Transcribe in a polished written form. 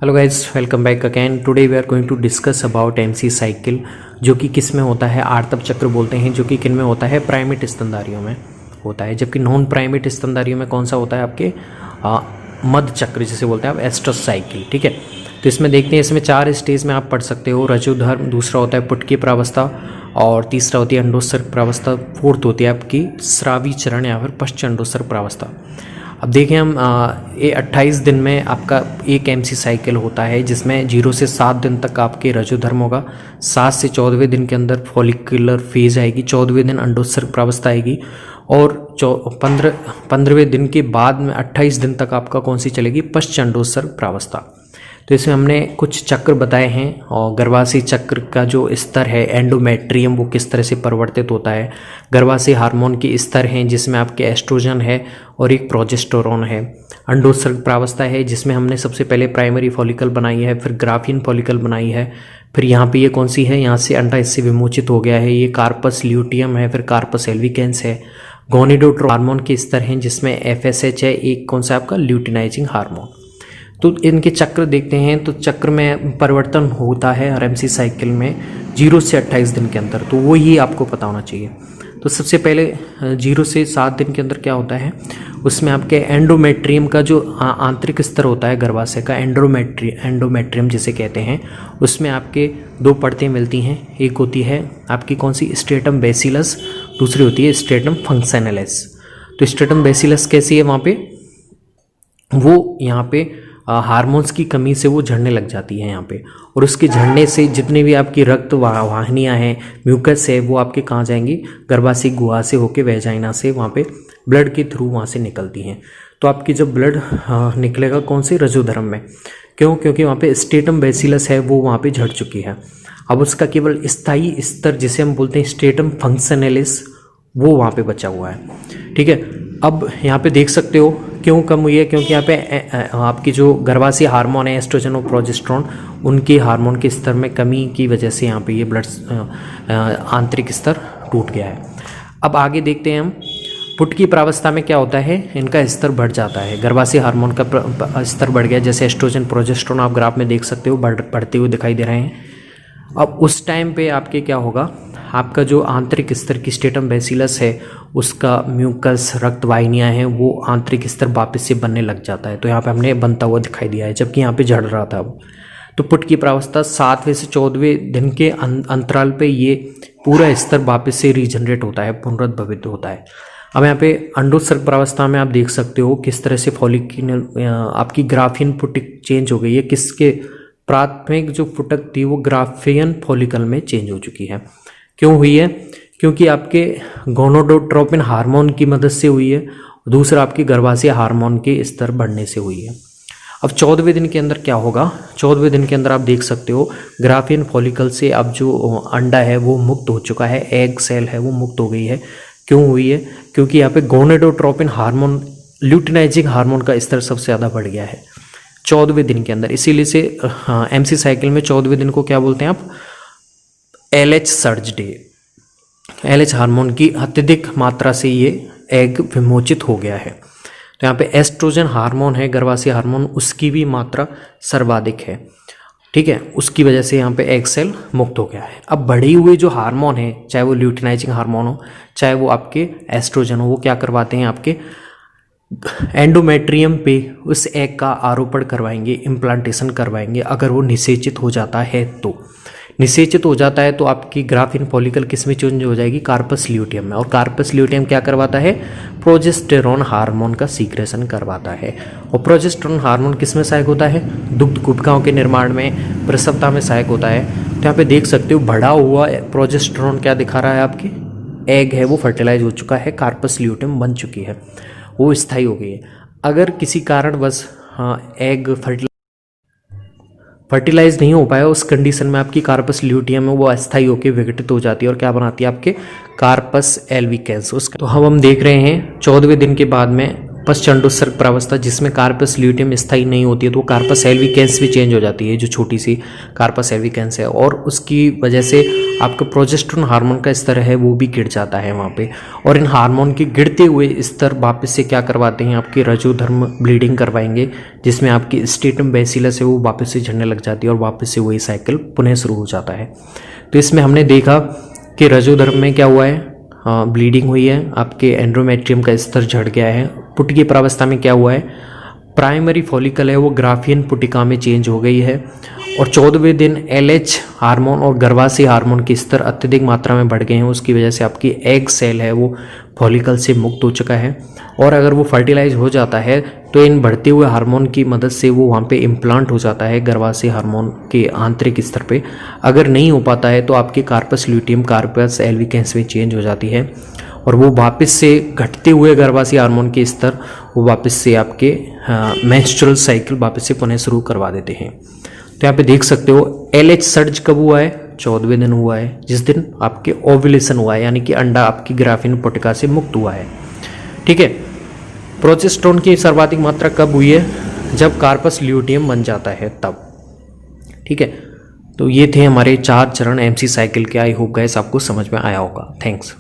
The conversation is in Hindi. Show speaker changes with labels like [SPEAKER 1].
[SPEAKER 1] Hello guys, welcome back again. Today we are going to discuss about MC cycle, जो कि किस में होता है, आर्तव चक्र बोलते हैं, जो कि किन में होता है, प्राइमेट स्तनधारियों में होता है। जबकि नॉन प्राइमेट स्तनधारियों में कौन सा होता है, आपके मध्य चक्र जिसे बोलते हैं आप, एस्ट्रस साइकिल। ठीक है, तो इसमें देखते हैं, इसमें 4 स्टेज में आप पढ़ सकते हो। रजोधर्म, दूसरा होता है पुटकी प्रावस्था, और तीसरा होती है अंडोत्सर्ग प्रावस्था, फोर्थ होती है आपकी स्रावी चरण या फिर पश्च अंडोत्सर्ग प्रावस्था। अब देखें हम, ये 28 दिन में आपका एक एमसी साइकिल होता है, जिसमें 0 से 7 दिन तक आपके रजोधर्म होगा, 7 से 14वें दिन के अंदर फॉलिकुलर फेज आएगी, 14वें दिन अंडोत्सर्ग प्रावस्था आएगी, और 15वें दिन के बाद में 28 दिन तक आपका कौन सी चलेगी, पश्च अंडोत्सर्ग प्रावस्था। तो इसमें हमने कुछ चक्र बताए हैं, और गर्भाशय चक्र का जो स्तर है एंडोमेट्रियम, वो किस तरह से परिवर्तित होता है। गर्भाशय हार्मोन के स्तर हैं, जिसमें आपके एस्ट्रोजन है और एक प्रोजेस्टेरोन है। अंडोत्सर्ग प्रावस्था है, जिसमें हमने सबसे पहले प्राइमरी फॉलिकल बनाई है, फिर ग्राफियन फॉलिकल बनाई है, फिर यहाँ पे ये कौन सी है, यहाँ से अंडा इससे विमोचित हो गया है, ये कार्पस ल्यूटियम है, फिर कार्पस एल्विकेंस है। गोनिडोट्रोपिन हार्मोन के स्तर हैं, जिसमें एफएसएच है, एक कौन सा आपका ल्यूटिनाइजिंग हार्मोन। तो इनके चक्र देखते हैं, तो चक्र में परिवर्तन होता है आरएमसी साइकिल में 0 से 28 दिन के अंदर, तो वो ही आपको पता होना चाहिए। तो सबसे पहले 0 से 7 दिन के अंदर क्या होता है, उसमें आपके एंडोमेट्रियम का जो आंतरिक स्तर होता है गर्भाशय का, एंडोमेट्रियम जिसे कहते हैं, उसमें आपके 2 परतें मिलती हैं। एक होती है आपकी कौन सी, स्ट्रेटम बेसिलस, दूसरी होती है स्ट्रेटम फंक्शनलिस। तो स्ट्रेटम बेसिलस कैसी है, वहाँ पे वो यहाँ पे हार्मोन्स की कमी से वो झड़ने लग जाती है यहाँ पे, और उसके झड़ने से जितने भी आपकी रक्त वाहिनियाँ हैं, म्यूकस है, वो आपके कहाँ जाएंगी, गर्भाशय गुहा से होके वेजाइना से वहाँ पे ब्लड के थ्रू वहाँ से निकलती हैं। तो आपकी जब ब्लड निकलेगा कौन से, रजोधर्म में, क्योंकि वहाँ पे स्ट्रेटम बेसिलस है, वो वहाँ पे झड़ चुकी है। अब उसका केवल स्थायी स्तर जिसे हम बोलते हैं स्ट्रेटम फंक्शनलिस, वो वहाँ पे बचा हुआ है। ठीक है, अब यहाँ पे देख सकते हो क्यों कम हुई है, क्योंकि यहाँ पे आपकी जो गर्भाशय हार्मोन है एस्ट्रोजन और प्रोजेस्टेरोन, उनके हार्मोन के स्तर में कमी की वजह से यहाँ पे ये ब्लड आंतरिक स्तर टूट गया है। अब आगे देखते हैं हम, पुटकी प्रावस्था में क्या होता है, इनका स्तर बढ़ जाता है, गर्भाशय हार्मोन का स्तर बढ़ गया, जैसे एस्ट्रोजन प्रोजेस्टेरोन आप ग्राफ में देख सकते हो बढ़ते हुए दिखाई दे रहे हैं। अब उस टाइम पे आपके क्या होगा, आपका जो आंतरिक स्तर की स्ट्रेटम बेसिलस है, उसका म्यूकस रक्त वाहिनियाँ हैं, वो आंतरिक स्तर वापस से बनने लग जाता है। तो यहाँ पे हमने बनता हुआ दिखाई दिया है, जबकि यहाँ पे झड़ रहा था वो। तो पुटकी प्रावस्था 7वें से 14वें दिन के अंतराल पे ये पूरा स्तर वापस से रीजनरेट होता है, पुनरुद्भवित होता है। अब यहाँ पे अंडोत्सर्ग प्रावस्था में आप देख सकते हो किस तरह से फॉलिक्यूल आपकी ग्राफियन पुटिक चेंज हो गई है, किसके प्राथमिक जो फुटक थी वो ग्राफियन फॉलिकल में चेंज हो चुकी है। क्यों हुई है, क्योंकि आपके गोनाडोट्रोपिन हार्मोन की मदद से हुई है, दूसरा आपकी गर्भाशय हार्मोन के स्तर बढ़ने से हुई है। अब 14वें दिन के अंदर क्या होगा, 14वें दिन के अंदर आप देख सकते हो ग्राफियन फॉलिकल से अब जो अंडा है वो मुक्त हो चुका है, एग सेल है वो मुक्त हो गई है। क्यों हुई है, क्योंकि यहाँ पे गोनाडोट्रोपिन हार्मोन, ल्यूटिनाइजिंग हार्मोन का स्तर सबसे ज़्यादा बढ़ गया है 14वें दिन के अंदर। इसीलिए से एमसी साइकिल में 14वें दिन को क्या बोलते हैं आप, LH surge day. LH hormone की अत्यधिक मात्रा से ये एग विमोचित हो गया है। तो यहाँ पे एस्ट्रोजन हार्मोन है, गर्भाशय हार्मोन, उसकी भी मात्रा सर्वाधिक है। ठीक है, उसकी वजह से यहाँ पे एग सेल मुक्त हो गया है। अब बढ़ी हुई जो हार्मोन है, चाहे वो ल्यूटिनाइजिंग हार्मोन हो, चाहे वो आपके एस्ट्रोजन हो, वो क्या करवाते हैं, आपके एंडोमेट्रियम पे उस एग का आरोपण करवाएंगे, इम्प्लांटेशन करवाएंगे। अगर वो निषेचित हो जाता है, तो निषेचित हो जाता है तो आपकी ग्राफियन फॉलिकल किस में चेंज हो जाएगी, कार्पस ल्यूटियम में। और कार्पस ल्यूटियम क्या करवाता है, प्रोजेस्टेरोन हार्मोन का सीक्रेशन करवाता है। और प्रोजेस्टेरोन हार्मोन किस में सहायक होता है, दुग्ध गुटिकाओं के निर्माण में, प्रसवता में सहायक होता है। तो यहाँ पे देख सकते हो बढ़ा हुआ प्रोजेस्टेरोन क्या दिखा रहा है, आपकी एग है वो फर्टिलाइज हो चुका है, कार्पस ल्यूटियम बन चुकी है, वो स्थायी हो गई है। अगर किसी कारणवश एग फर्टिलाइज नहीं हो पाया, उस कंडीशन में आपकी कार्पस ल्यूटियम है वो अस्थायी होकर विघटित हो जाती है, और क्या बनाती है, आपके कार्पस एल्विकेंस। तो हम देख रहे हैं 14वें दिन के बाद में पश्चंडोत्सर्ग प्रावस्था जिसमें कार्पस ल्यूटियम स्थायी नहीं होती है, तो वो कार्पस एल्विकेंस भी चेंज हो जाती है, जो छोटी सी कार्पस एल्विकेंस है, और उसकी वजह से आपका प्रोजेस्टेरोन हार्मोन का स्तर है वो भी गिर जाता है वहाँ पे। और इन हार्मोन के गिरते हुए स्तर वापस से क्या करवाते हैं, आपकी रजोधर्म ब्लीडिंग करवाएंगे, जिसमें आपकी स्टेटम बेसिलस है वो वापस से झड़ने लग जाती है और वापस से वही साइकिल पुनः शुरू हो जाता है। तो इसमें हमने देखा कि रजोधर्म में क्या हुआ है, ब्लीडिंग हुई है, आपके एंड्रोमेट्रियम का स्तर झड़ गया है। पुटिकी प्रावस्था में क्या हुआ है, प्राइमरी फॉलिकल है वो ग्राफियन पुटिका में चेंज हो गई है, और 14वें दिन LH हार्मोन और गर्भाशय हार्मोन के स्तर अत्यधिक मात्रा में बढ़ गए हैं। उसकी वजह से आपकी एग सेल है वो फॉलिकल से मुक्त हो चुका है, और अगर वो फर्टिलाइज हो जाता है तो इन बढ़ते हुए हार्मोन की मदद से वो वहाँ पे इम्प्लांट हो जाता है गर्भाशय हार्मोन के आंतरिक स्तर पे। अगर नहीं हो पाता है तो आपके कार्पस ल्यूटियम कार्पस एल्विकेंस में चेंज हो जाती है, और वो वापस से घटते हुए गर्भाशय हार्मोन के स्तर वो वापस से आपके मेंस्ट्रुअल साइकिल वापस से पुनः शुरू करवा देते हैं। तो यहाँ पे देख सकते हो LH सर्ज कब हुआ है, 14वें दिन हुआ है, जिस दिन आपके ओव्यूलेशन हुआ है, यानी कि अंडा आपकी ग्राफियन पुटिका से मुक्त हुआ है। ठीक है, प्रोजेस्टेरोन की सर्वाधिक मात्रा कब हुई है, जब कार्पस ल्यूटियम बन जाता है तब। ठीक है, तो ये थे हमारे 4 चरण MC साइकिल के। आई होप गाइस आपको समझ में आया होगा। थैंक्स।